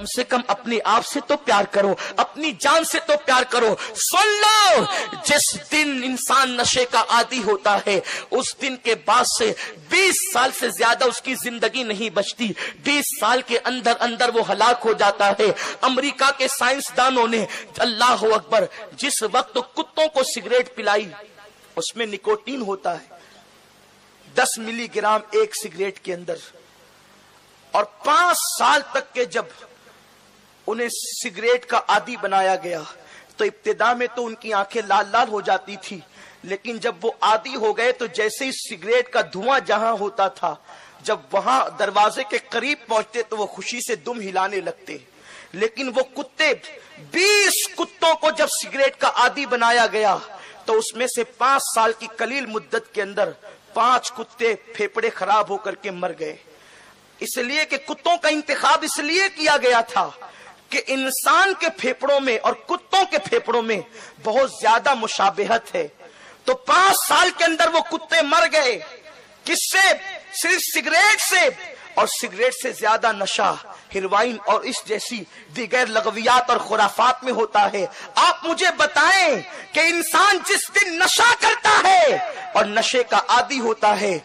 कम से कम अपने आप से तो प्यार करो, अपनी जान से तो प्यार करो। सुन लो, जिस दिन इंसान नशे का आदी होता है उस दिन के बाद से 20 साल से ज्यादा उसकी जिंदगी नहीं बचती। 20 साल के अंदर अंदर वो हलाक हो जाता है। अमेरिका के साइंसदानों ने, अल्लाह अकबर, जिस वक्त तो कुत्तों को सिगरेट पिलाई, उसमें निकोटीन होता है 10 मिलीग्राम एक सिगरेट के अंदर, और 5 साल तक के जब उन्हें सिगरेट का आदी बनाया गया तो इब्तिदा में तो उनकी आंखें लाल लाल हो जाती थी, लेकिन जब वो आदी हो गए तो जैसे ही सिगरेट का धुआं जहां होता था, जब वहां दरवाजे के करीब पहुंचते तो वो खुशी से दुम हिलाने लगते। लेकिन वो कुत्ते, 20 कुत्तों को जब सिगरेट का आदी बनाया गया तो उसमें से 5 साल की कलील मुद्दत के अंदर 5 कुत्ते फेफड़े खराब होकर के मर गए। इसलिए कि कुत्तों का इंतखाब इसलिए किया गया था कि इंसान के फेफड़ों में और कुत्तों के फेफड़ों में बहुत ज्यादा मुशाबहत है। तो 5 साल के अंदर वो कुत्ते मर गए। किससे? सिर्फ सिगरेट से। और सिगरेट से ज्यादा नशा हेरोइन और इस जैसी दिगर लगवियात और खुराफात में होता है। आप मुझे बताएं कि इंसान जिस दिन नशा करता है और नशे का आदी होता है,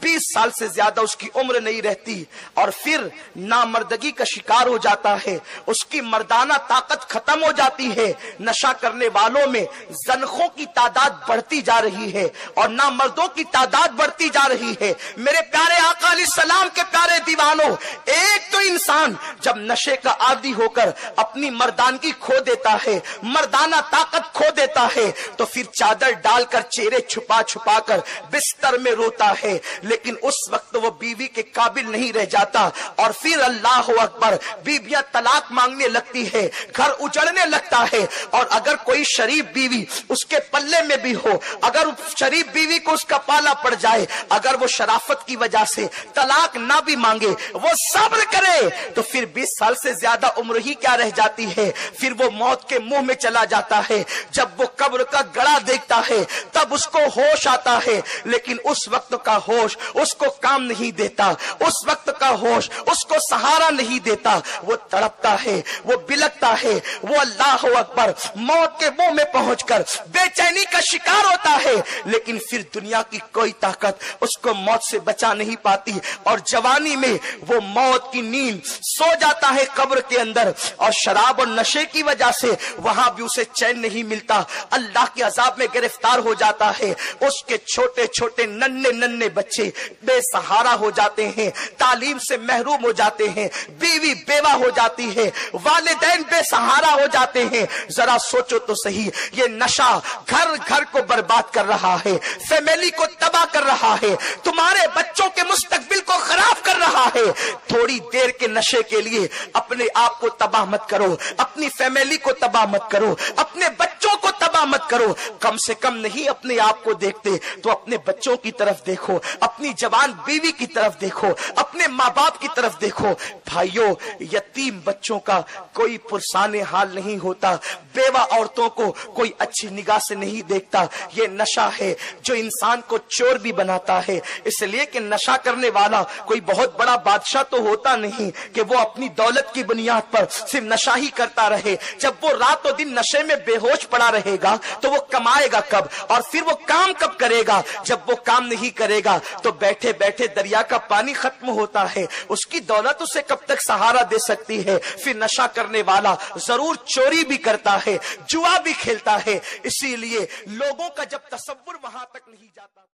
20 साल से ज्यादा उसकी उम्र नहीं रहती और फिर नामर्दगी का शिकार हो जाता है, उसकी मर्दाना ताकत खत्म हो जाती है। नशा करने वालों में ज़नखों की तादाद बढ़ती जा रही है और नामर्दों की तादाद बढ़ती जा रही है। मेरे प्यारे आका अलैहिस्सलाम के प्यारे दीवानों, एक तो इंसान जब नशे का आदी होकर अपनी मर्दानगी खो देता है, मर्दाना ताकत खो देता है, तो फिर चादर डालकर चेहरे छुपा छुपा कर बिस्तर में रोता है। लेकिन उस वक्त वो बीवी के काबिल नहीं रह जाता और फिर अल्लाह अकबर, बीवियां तलाक मांगने लगती है, घर उजड़ने लगता है। और अगर कोई शरीफ बीवी उसके पल्ले में भी हो, अगर शरीफ बीवी को उसका पाला पड़ जाए, अगर वो शराफत की वजह से तलाक ना भी मांगे, वो सब्र करे, तो फिर 20 साल से ज्यादा उम्र ही क्या रह जाती है। फिर वो मौत के मुंह में चला जाता है। जब वो कब्र का गड़ा देखता है तब उसको होश आता है, लेकिन उस वक्त का होश उसको काम नहीं देता, उस वक्त का होश उसको सहारा नहीं देता। वो तड़पता है, वो बिलकता है, वो अल्लाह अकबर मौत के मुंह में पहुंचकर बेचैनी का शिकार होता है। लेकिन फिर दुनिया की कोई ताकत उसको मौत से बचा नहीं पाती और जवानी में वो मौत की नींद सो जाता है कब्र के अंदर। और शराब और नशे की वजह से वहां भी उसे चैन नहीं मिलता, अल्लाह के अजाब में गिरफ्तार हो जाता है। उसके छोटे छोटे नन्हे नन्हे बच्चे बेसहारा हो जाते हैं, तालीम से महरूम हो जाते हैं, बीवी बेवा हो जाती है, वालिदैन बेसहारा हो जाते हैं। जरा सोचो तो सही, ये नशा घर घर को बर्बाद कर रहा है, फैमिली को तबाह कर रहा है, तुम्हारे बच्चों के मुस्तकबिल को खराब कर रहा है। थोड़ी देर के नशे के लिए अपने आप को तबाह मत करो, अपनी फैमिली को तबाह मत करो, अपने बच्चों को तबाह मत करो। कम से कम नहीं अपने आप को देखते तो अपने बच्चों की तरफ देखो, अपनी जवान बीवी की तरफ देखो, अपने माँ बाप की तरफ देखो। भाइयों, यतीम बच्चों का कोई पुरसाने हाल नहीं होता, बेवा औरतों को कोई अच्छी निगाह से नहीं देखता। ये नशा है जो इंसान को चोर भी बनाता है। इसलिए कि नशा करने वाला कोई बहुत बड़ा बादशाह तो होता नहीं कि वो अपनी दौलत की बुनियाद पर सिर्फ नशा ही करता रहे। जब वो रातों दिन नशे में बेहोश पड़ा रहेगा तो वो कमाएगा कब, और फिर वो काम कब करेगा। जब वो काम नहीं करेगा तो बैठे बैठे दरिया का पानी खत्म होता है, उसकी दौलत उसे कब तक सहारा दे सकती है। फिर नशा करने वाला जरूर चोरी भी करता है, जुआ भी खेलता है। इसीलिए लोगों का जब तसव्वुर वहां तक नहीं जाता।